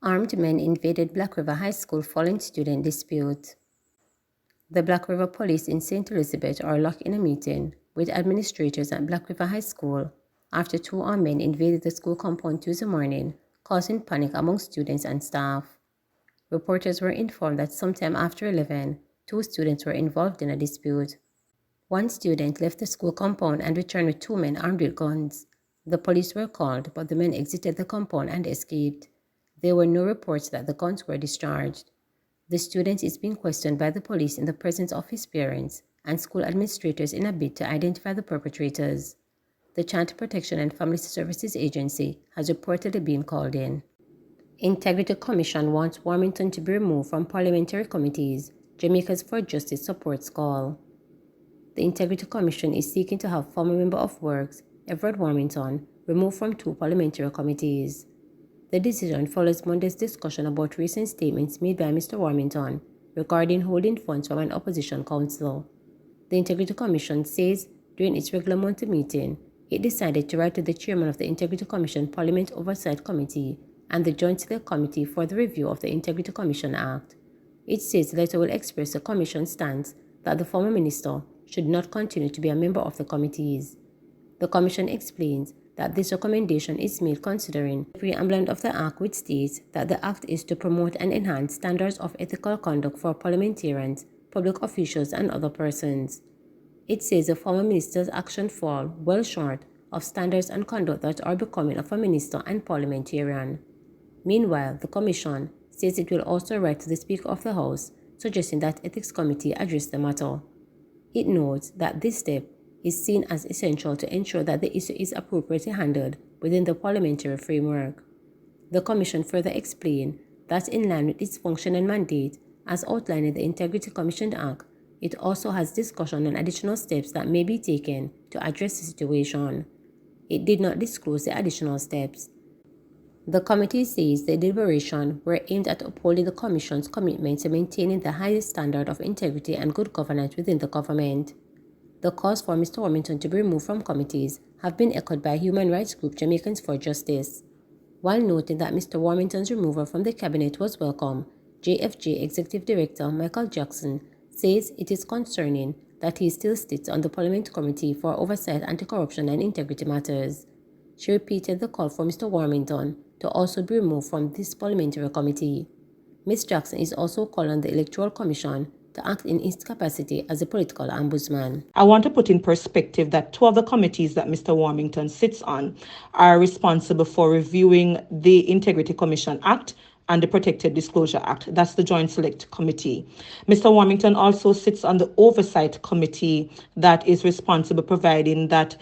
Armed men invaded Black River High School following student dispute. The Black River Police in St. Elizabeth are locked in a meeting with administrators at Black River High School after two armed men invaded the school compound Tuesday morning, causing panic among students and staff. Reporters were informed that sometime after 11, two students were involved in a dispute. One student left the school compound and returned with two men armed with guns. The police were called, but the men exited the compound and escaped. There were no reports that the guns were discharged. The student is being questioned by the police in the presence of his parents and school administrators in a bid to identify the perpetrators. The Child Protection and Family Services Agency has reportedly been called in. Integrity Commission wants Warmington to be removed from parliamentary committees. Jamaica's for Justice supports call. The Integrity Commission is seeking to have former Member of Works, Everett Warmington, removed from two parliamentary committees. The decision follows Monday's discussion about recent statements made by Mr. Warmington regarding holding funds from an opposition council. The Integrity Commission says during its regular monthly meeting, it decided to write to the chairman of the Integrity Commission Parliament Oversight Committee and the Joint Select Committee for the review of the Integrity Commission Act. It says the letter will express the Commission's stance that the former minister should not continue to be a member of the committees. The Commission explains that this recommendation is made considering the preamble of the Act, which states that the Act is to promote and enhance standards of ethical conduct for parliamentarians, public officials, and other persons. It says the former minister's actions fall well short of standards and conduct that are becoming of a minister and parliamentarian. Meanwhile, the Commission says it will also write to the Speaker of the House, suggesting that Ethics Committee address the matter. It notes that this step is seen as essential to ensure that the issue is appropriately handled within the parliamentary framework. The Commission further explained that in line with its function and mandate, as outlined in the Integrity Commission Act, it also has discussion on additional steps that may be taken to address the situation. It did not disclose the additional steps. The committee says the deliberations were aimed at upholding the Commission's commitment to maintaining the highest standard of integrity and good governance within the government. The calls for Mr. Warmington to be removed from committees have been echoed by human rights group Jamaicans for Justice. While noting that Mr. Warmington's removal from the cabinet was welcome, JFJ Executive Director Michael Jackson says it is concerning that he still sits on the Parliament Committee for Oversight, Anti-Corruption and Integrity Matters. She repeated the call for Mr. Warmington to also be removed from this parliamentary committee. Ms. Jackson is also calling on the Electoral Commission to act in its capacity as a political ombudsman. I want to put in perspective that two of the committees that Mr. Warmington sits on are responsible for reviewing the Integrity Commission Act and the Protected Disclosure Act. That's the Joint Select Committee. Mr. Warmington also sits on the Oversight Committee that is responsible providing that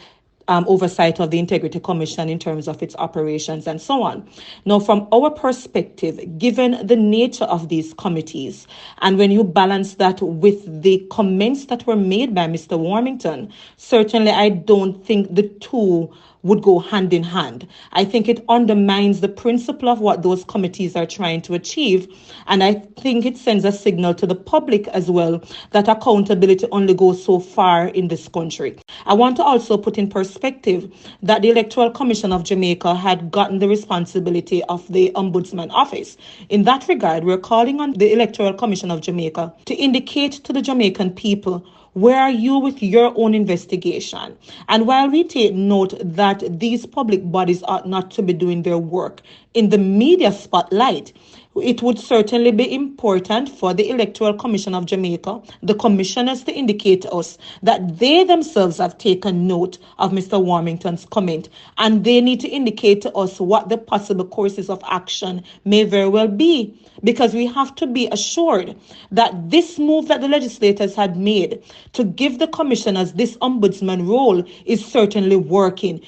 oversight of the Integrity Commission in terms of its operations and so on. Now, from our perspective, given the nature of these committees, and when you balance that with the comments that were made by Mr. Warmington, certainly I don't think the two would go hand in hand. I think it undermines the principle of what those committees are trying to achieve. And I think it sends a signal to the public as well that accountability only goes so far in this country. I want to also put in perspective that the Electoral Commission of Jamaica had gotten the responsibility of the Ombudsman Office. In that regard, we're calling on the Electoral Commission of Jamaica to indicate to the Jamaican people, where are you with your own investigation? And while we take note that these public bodies ought not to be doing their work in the media spotlight, it would certainly be important for the Electoral Commission of Jamaica, the commissioners, to indicate to us that they themselves have taken note of Mr. Warmington's comment, and they need to indicate to us what the possible courses of action may very well be, because we have to be assured that this move that the legislators had made to give the commissioners this ombudsman role is certainly working.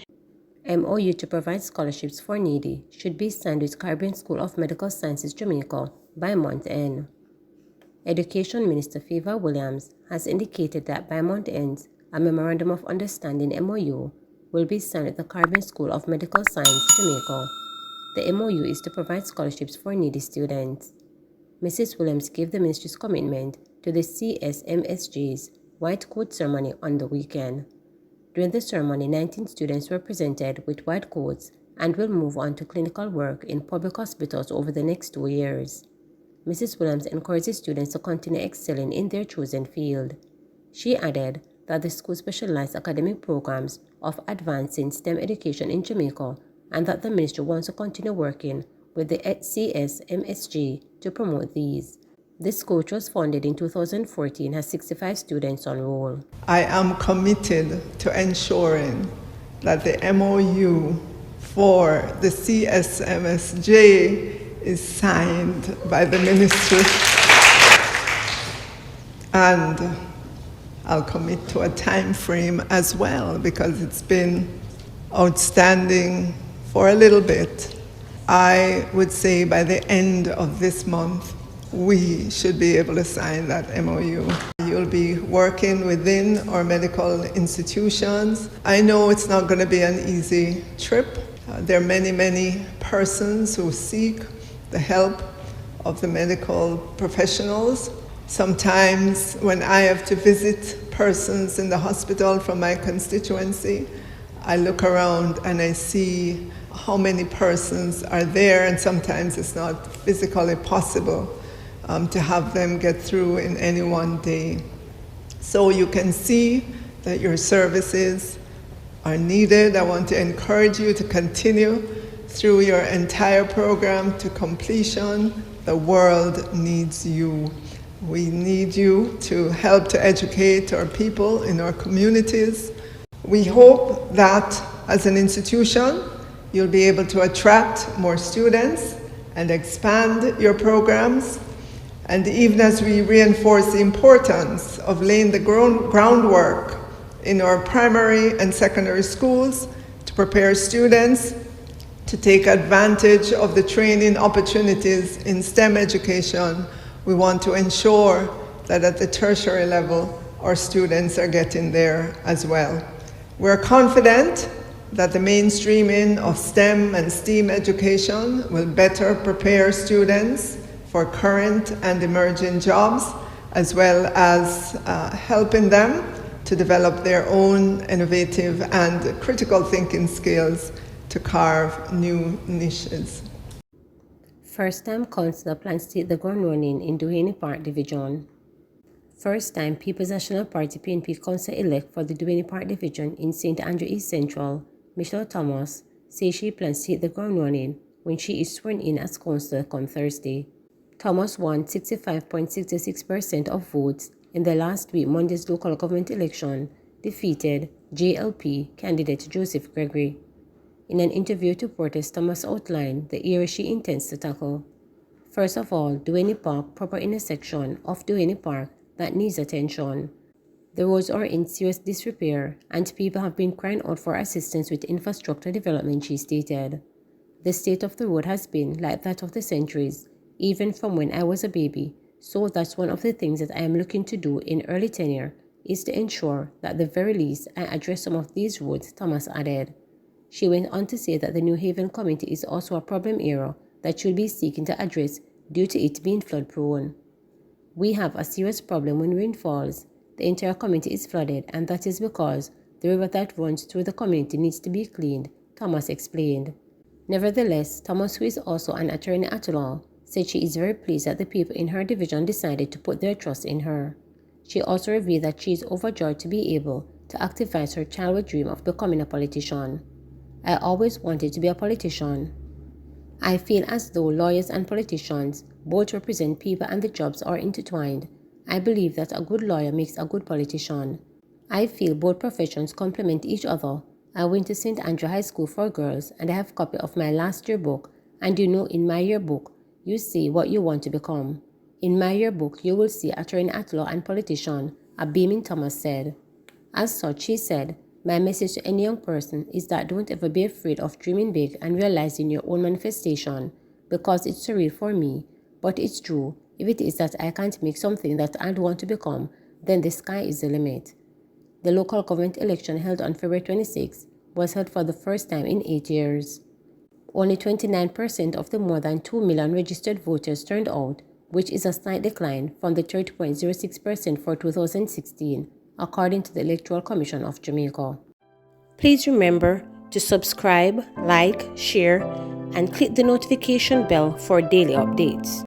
MOU to provide scholarships for needy should be signed with Caribbean School of Medical Sciences, Jamaica, by month end. Education Minister Favor Williams has indicated that by month end, a Memorandum of Understanding MOU will be signed with the Caribbean School of Medical Sciences, Jamaica. The MOU is to provide scholarships for needy students. Mrs. Williams gave the ministry's commitment to the CSMSJ's white coat ceremony on the weekend. During the ceremony, 19 students were presented with white coats and will move on to clinical work in public hospitals over the next 2 years. Mrs. Williams encourages students to continue excelling in their chosen field. She added that the school specialized academic programs of advancing STEM education in Jamaica and that the ministry wants to continue working with the CSMSG to promote these. The school, which was founded in 2014, has 65 students on roll. I am committed to ensuring that the MOU for the CSMSJ is signed by the ministry, and I'll commit to a time frame as well because it's been outstanding for a little bit. I would say by the end of this month, we should be able to sign that MOU. You'll be working within our medical institutions. I know it's not going to be an easy trip. There are many persons who seek the help of the medical professionals. Sometimes when I have to visit persons in the hospital from my constituency, I look around and I see how many persons are there, and sometimes it's not physically possible to have them get through in any one day. So you can see that your services are needed. I want to encourage you to continue through your entire program to completion. The world needs you. We need you to help to educate our people in our communities. We hope that as an institution, you'll be able to attract more students and expand your programs. And even as we reinforce the importance of laying the groundwork in our primary and secondary schools to prepare students to take advantage of the training opportunities in STEM education, we want to ensure that at the tertiary level, our students are getting there as well. We're confident that the mainstreaming of STEM and STEAM education will better prepare students for current and emerging jobs, as well as helping them to develop their own innovative and critical thinking skills to carve new niches. First-time councillor plans to hit the ground running in Duhaney Park Division. First-time People's National Party PNP councillor-elect for the Duhaney Park Division in St. Andrew East Central, Michelle Thomas, says she plans to hit the ground running when she is sworn in as councillor come Thursday. Thomas won 65.66% of votes in the last week Monday's local government election, defeated JLP candidate Joseph Gregory. In an interview with reporters, Thomas outlined the areas she intends to tackle. First of all, Duhaney Park proper intersection of Duhaney Park that needs attention. The roads are in serious disrepair and people have been crying out for assistance with infrastructure development, she stated. The state of the road has been like that of the centuries, even from when I was a baby, so that's one of the things that I am looking to do in early tenure is to ensure that at the very least I address some of these roads, Thomas added. She went on to say that the New Haven community is also a problem area that should be seeking to address due to it being flood prone. We have a serious problem when rain falls. The entire community is flooded, and that is because the river that runs through the community needs to be cleaned, Thomas explained. Nevertheless, Thomas, who is also an attorney at law, said she is very pleased that the people in her division decided to put their trust in her. She also revealed that she is overjoyed to be able to activize her childhood dream of becoming a politician. I always wanted to be a politician. I feel as though lawyers and politicians both represent people and the jobs are intertwined. I believe that a good lawyer makes a good politician. I feel both professions complement each other. I went to St. Andrew High School for girls and I have a copy of my last yearbook, and you know in my yearbook, you see what you want to become. In my yearbook, you will see attorney at law and politician, a beaming Thomas said. As such, she said, my message to any young person is that don't ever be afraid of dreaming big and realizing your own manifestation, because it's surreal for me, but it's true. If it is that I can't make something that I want to become, then the sky is the limit. The local government election held on February 26 was held for the first time in 8 years. Only 29% of the more than 2 million registered voters turned out, which is a slight decline from the 30.06% for 2016, according to the Electoral Commission of Jamaica. Please remember to subscribe, like, share, and click the notification bell for daily updates.